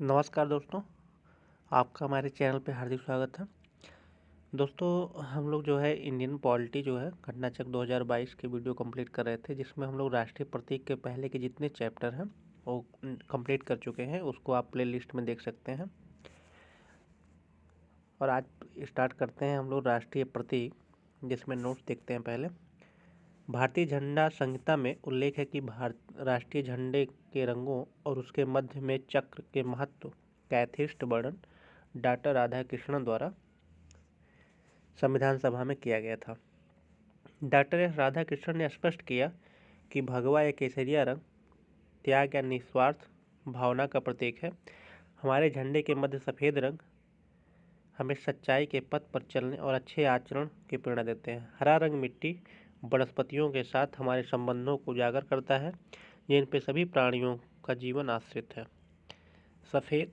नमस्कार दोस्तों, आपका हमारे चैनल पे हार्दिक स्वागत है। दोस्तों, हम लोग जो है इंडियन पॉलिटी जो है घटनाचक्र 2022 के वीडियो कंप्लीट कर रहे थे, जिसमें हम लोग राष्ट्रीय प्रतीक के पहले के जितने चैप्टर हैं वो कंप्लीट कर चुके हैं। उसको आप प्ले लिस्ट में देख सकते हैं। और आज स्टार्ट करते हैं हम लोग राष्ट्रीय प्रतीक, जिसमें नोट्स देखते हैं। पहले भारतीय झंडा संहिता में उल्लेख है कि राष्ट्रीय झंडे के रंगों और उसके मध्य में चक्र के महत्व का यथेष्ट वर्णन डॉक्टर राधाकृष्णन द्वारा संविधान सभा में किया गया था। डॉक्टर एस राधाकृष्णन ने स्पष्ट किया कि भगवा या केसरिया रंग त्याग या निस्वार्थ भावना का प्रतीक है। हमारे झंडे के मध्य सफ़ेद रंग हमें सच्चाई के पथ पर चलने और अच्छे आचरण की प्रेरणा देते हैं। हरा रंग मिट्टी वनस्पतियों के साथ हमारे संबंधों को उजागर करता है, जिन पे सभी प्राणियों का जीवन आश्रित है। सफ़ेद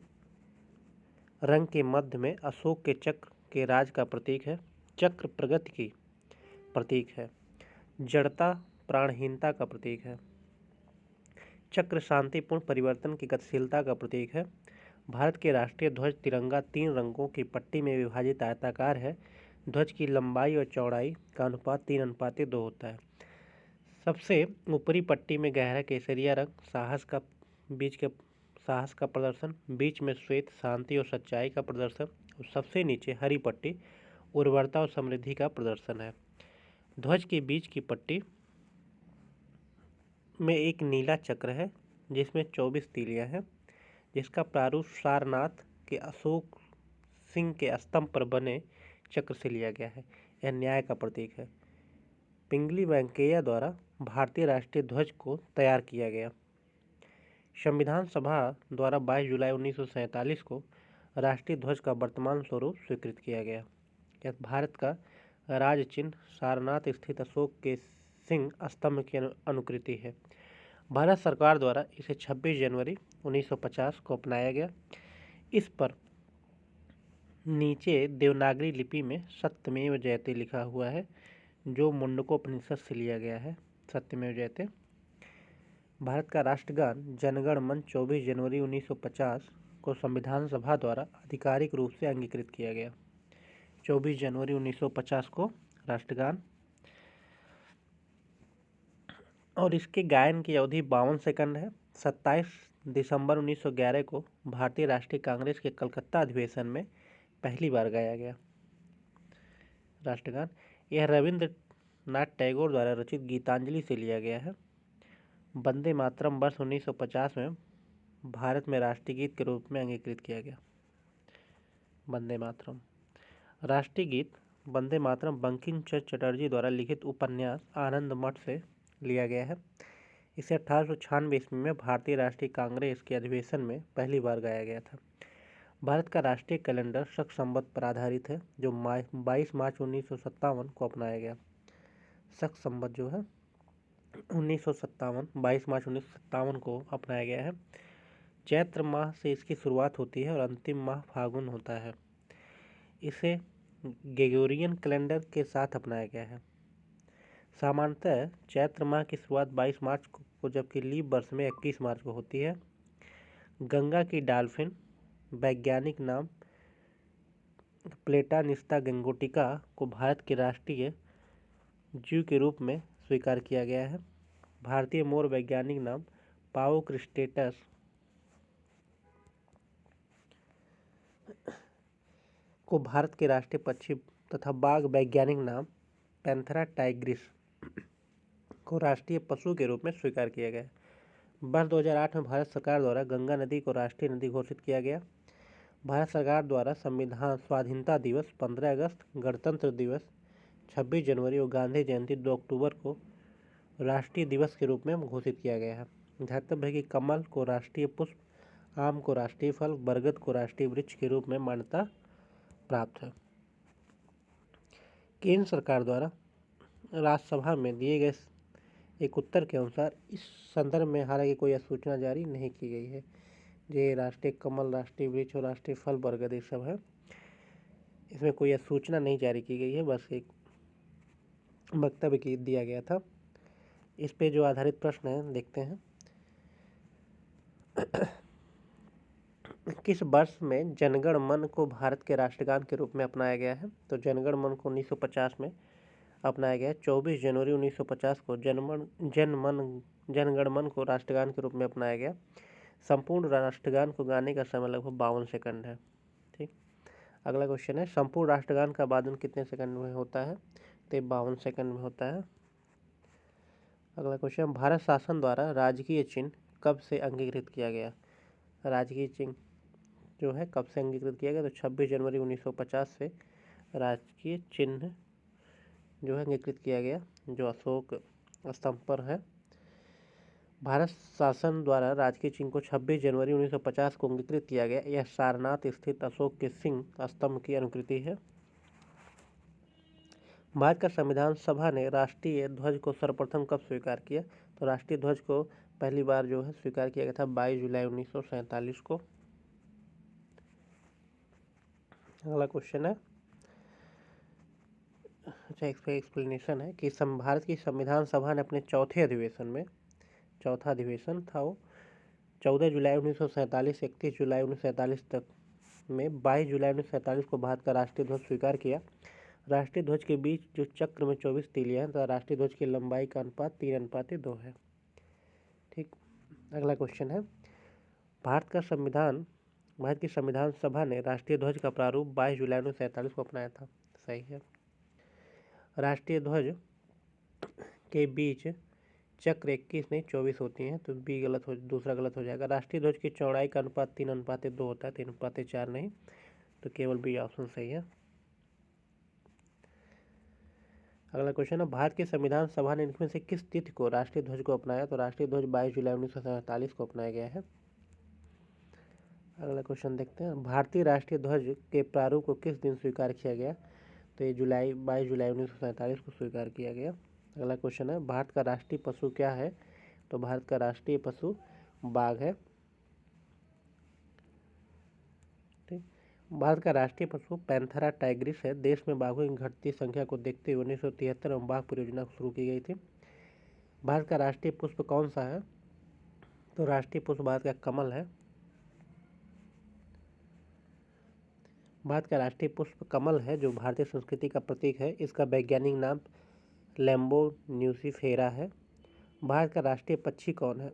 रंग के मध्य में अशोक के चक्र के राज का प्रतीक है। चक्र प्रगति की प्रतीक है। जड़ता प्राणहीनता का प्रतीक है। चक्र शांतिपूर्ण परिवर्तन की गतिशीलता का प्रतीक है। भारत के राष्ट्रीय ध्वज तिरंगा 3 रंगों की पट्टी में विभाजित आयताकार है। ध्वज की लंबाई और चौड़ाई का अनुपात 3:2 होता है। सबसे ऊपरी पट्टी में गहरा केसरिया रंग साहस का प्रदर्शन, बीच में श्वेत शांति और सच्चाई का प्रदर्शन, और सबसे नीचे हरी पट्टी उर्वरता और समृद्धि का प्रदर्शन है। ध्वज के बीच की पट्टी में एक नीला चक्र है, जिसमें 24 तीलियां हैं, जिसका प्रारूप सारनाथ के अशोक सिंह के स्तंभ पर बने चक्र से लिया गया है। यह न्याय का प्रतीक है। पिंगली वेंकैया द्वारा भारतीय राष्ट्रीय ध्वज को तैयार किया गया। संविधान सभा द्वारा 22 जुलाई 1947 को राष्ट्रीय ध्वज का वर्तमान स्वरूप स्वीकृत किया गया। यह भारत का राज चिन्ह सारनाथ स्थित अशोक के सिंह स्तंभ की अनुकृति है। भारत सरकार द्वारा इसे 26 जनवरी 1950 को अपनाया गया। इस पर नीचे देवनागरी लिपि में सत्यमेव जयते लिखा हुआ है, जो मुंडकोपनिषद से लिया गया है। सत्यमेव जयते। भारत का राष्ट्रगान जनगण मन 24 जनवरी 1950 को संविधान सभा द्वारा आधिकारिक रूप से अंगीकृत किया गया। 24 जनवरी 1950 को राष्ट्रगान, और इसके गायन की अवधि 52 सेकंड है। 27 दिसंबर 1911 को भारतीय राष्ट्रीय कांग्रेस के कलकत्ता अधिवेशन में पहली बार गाया गया राष्ट्रगान। यह रविंद्रनाथ टैगोर द्वारा रचित गीतांजलि से लिया गया है। वंदे मातरम वर्ष 1950 में भारत में राष्ट्रीय गीत के रूप में अंगीकृत किया गया। वंदे मातरम राष्ट्रीय गीत वंदे मातरम बंकिम चंद्र चटर्जी द्वारा लिखित उपन्यास आनंद मठ से लिया गया है। इसे 1896 ईस्वी में भारतीय राष्ट्रीय कांग्रेस के अधिवेशन में पहली बार गाया गया था। भारत का राष्ट्रीय कैलेंडर शक संवत पर आधारित है, जो 22 मार्च 1957 को अपनाया गया। शक संवत जो है 22 मार्च 1957 को अपनाया गया है। चैत्र माह से इसकी शुरुआत होती है और अंतिम माह फागुन होता है। इसे ग्रेगोरियन कैलेंडर के साथ अपनाया गया है। सामान्यतः चैत्र माह की शुरुआत 22 मार्च को, जबकि लीप वर्ष में 21 मार्च को होती है। गंगा की डॉल्फिन वैज्ञानिक नाम प्लेटानिस्ता गंगोटिका को भारत के राष्ट्रीय जीव के रूप में स्वीकार किया गया है। भारतीय मोर वैज्ञानिक नाम पाओ क्रिस्टेटस को भारत के राष्ट्रीय पक्षी तथा बाघ वैज्ञानिक नाम पैंथेरा टाइग्रिस को राष्ट्रीय पशु के रूप में स्वीकार किया गया। वर्ष 2008 में भारत सरकार द्वारा गंगा नदी को राष्ट्रीय नदी घोषित किया गया। भारत सरकार द्वारा संविधान स्वाधीनता दिवस 15 अगस्त, गणतंत्र दिवस 26 जनवरी और गांधी जयंती 2 अक्टूबर को राष्ट्रीय दिवस के रूप में घोषित किया गया है। ध्यातव्य है कि कमल को राष्ट्रीय पुष्प, आम को राष्ट्रीय फल, बरगद को राष्ट्रीय वृक्ष के रूप में मान्यता प्राप्त है। केंद्र सरकार द्वारा राज्यसभा में दिए गए एक उत्तर के अनुसार इस संदर्भ में हालांकि कोई सूचना जारी नहीं की गई है। ये राष्ट्रीय कमल, राष्ट्रीय वृक्ष और राष्ट्रीय फल बरगद ये सब है। इसमें कोई सूचना नहीं जारी की गई है, बस एक वक्तव्य दिया गया था। इस पे जो आधारित प्रश्न है देखते हैं किस वर्ष में जनगण मन को भारत के राष्ट्रगान के रूप में अपनाया गया है? तो जनगण मन को 1950 में अपनाया गया है। 24 जनवरी 1950 को जनगण मन को राष्ट्रगान के रूप में अपनाया गया। संपूर्ण राष्ट्रगान को गाने का समय लगभग 52 सेकंड है। ठीक, अगला क्वेश्चन है, संपूर्ण राष्ट्रगान का वादन कितने सेकंड में होता है? तो 52 सेकंड में होता है। अगला क्वेश्चन, भारत शासन द्वारा राजकीय चिन्ह कब से अंगीकृत किया गया? राजकीय चिन्ह जो है कब से अंगीकृत किया गया? तो 26 जनवरी 1950 से राजकीय चिन्ह जो है अंगीकृत किया गया, जो अशोक स्तंभ पर है। भारत शासन द्वारा राजकीय चिन्ह को 26 जनवरी 1950 को अंगीकृत किया गया। यह सारनाथ स्थित अशोक के सिंह स्तंभ की अनुकृति है। भारत का संविधान सभा ने राष्ट्रीय ध्वज को सर्वप्रथम कब स्वीकार किया? तो राष्ट्रीय ध्वज को पहली बार जो है स्वीकार किया गया था 22 जुलाई 1947 को। अगला क्वेश्चन है, अच्छा एक्सप्लेनेशन है कि भारत की संविधान सभा ने अपने चौथा अधिवेशन था वो 14 जुलाई 1947 से 31 जुलाई 1947 तक में 22 जुलाई 1947 को भारत का राष्ट्रीय ध्वज स्वीकार किया। राष्ट्रीय ध्वज के बीच जो चक्र में 24 तीलियां हैं, तो राष्ट्रीय ध्वज की लंबाई का अनुपात 3:2 है। ठीक, अगला क्वेश्चन है, भारत की संविधान सभा ने राष्ट्रीय ध्वज का प्रारूप 22 जुलाई 1947 को अपनाया था। सही है। राष्ट्रीय ध्वज के बीच चक्र 21 नहीं 24 होती हैं, तो बी दूसरा गलत हो जाएगा। राष्ट्रीय ध्वज की चौड़ाई का अनुपात 3:2 होता है, 3:4 नहीं, तो केवल बी ऑप्शन सही है। अगला क्वेश्चन है, भारत की संविधान सभा ने इनमें से किस तिथि को राष्ट्रीय ध्वज को अपनाया? तो राष्ट्रीय ध्वज 22 जुलाई 1947 को अपनाया गया है। अगला क्वेश्चन देखते हैं, भारतीय राष्ट्रीय ध्वज के प्रारूप को किस दिन स्वीकार किया गया? तो ये 22 जुलाई 1947 को स्वीकार किया गया। अगला क्वेश्चन है, भारत का राष्ट्रीय पशु क्या है? तो भारत का राष्ट्रीय पशु बाघ है। ठीक, भारत का राष्ट्रीय पशु पैंथेरा टाइग्रिस है। देश में बाघों की घटती संख्या को देखते हुए 1973 में बाघ परियोजना शुरू की गई थी। भारत का राष्ट्रीय पुष्प कौन सा है? तो राष्ट्रीय पुष्प भारत का कमल है। भारत का राष्ट्रीय पुष्प कमल है, जो भारतीय संस्कृति का प्रतीक है। इसका वैज्ञानिक नाम लैम्बो न्यूसिफेरा है। भारत का राष्ट्रीय पक्षी कौन है?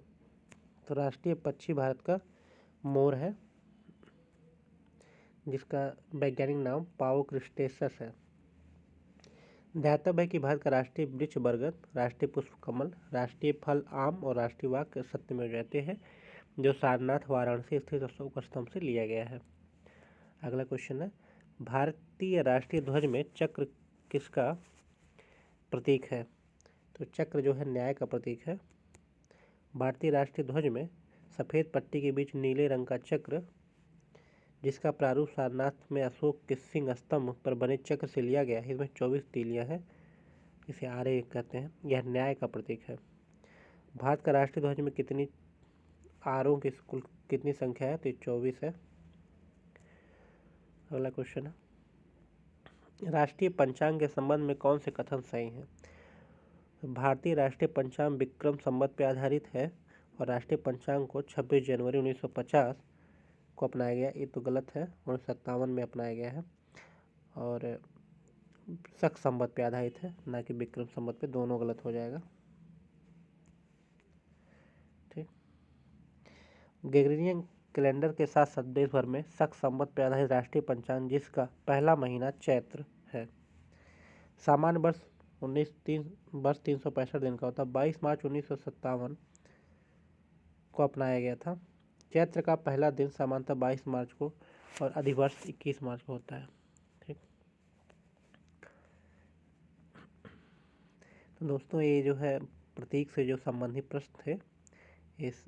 तो राष्ट्रीय पक्षी भारत का मोर है, जिसका वैज्ञानिक नाम पाओ क्रिस्टेसस है। ध्यातव्य है कि भारत का राष्ट्रीय वृक्ष बरगद, राष्ट्रीय पुष्प कमल, राष्ट्रीय फल आम और राष्ट्रीय वाक्य सत्यमेव जयते हैं, जो सारनाथ वाराणसी स्थित अशोक स्तंभ से लिया गया है। अगला क्वेश्चन है, भारतीय राष्ट्रीय ध्वज में चक्र किसका प्रतीक है? तो चक्र जो है न्याय का प्रतीक है। भारतीय राष्ट्रीय ध्वज में सफ़ेद पट्टी के बीच नीले रंग का चक्र, जिसका प्रारूप सारनाथ में अशोक के सिंह स्तंभ पर बने चक्र से लिया गया है। इसमें 24 तीलियां हैं, इसे आरे कहते हैं। यह न्याय का प्रतीक है। भारत का राष्ट्रीय ध्वज में कितनी आरों की कुल कितनी संख्या है? तो 24 है। अगला क्वेश्चन है, राष्ट्रीय पंचांग के संबंध में कौन से कथन सही हैं? भारतीय राष्ट्रीय पंचांग विक्रम संवत पर आधारित है और राष्ट्रीय पंचांग को 26 जनवरी 1950 को अपनाया गया। ये तो गलत है, 1957 में अपनाया गया है और शक संवत पे आधारित है, ना कि विक्रम संवत पे। दोनों गलत हो जाएगा। ठीक, ग्रेगोरियन कैलेंडर के साथ साथ देश भर में शक संवत पर आधारित राष्ट्रीय पंचांग, जिसका पहला महीना चैत्र है। सामान्य वर्ष 365 दिन का होता है। 22 मार्च 1957 को अपनाया गया था। चैत्र का पहला दिन सामान्यतः 22 मार्च को और अधिवर्ष 21 मार्च को होता है। ठीक, तो दोस्तों ये जो है प्रतीक से जो संबंधित प्रश्न थे, इस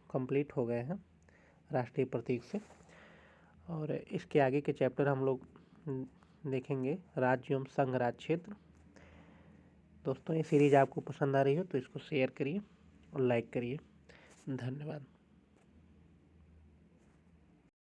कंप्लीट हो गए हैं राष्ट्रीय प्रतीक से। और इसके आगे के चैप्टर हम लोग देखेंगे राज्य एवं संघ राज्य क्षेत्र। दोस्तों ये सीरीज आपको पसंद आ रही हो तो इसको शेयर करिए और लाइक करिए। धन्यवाद।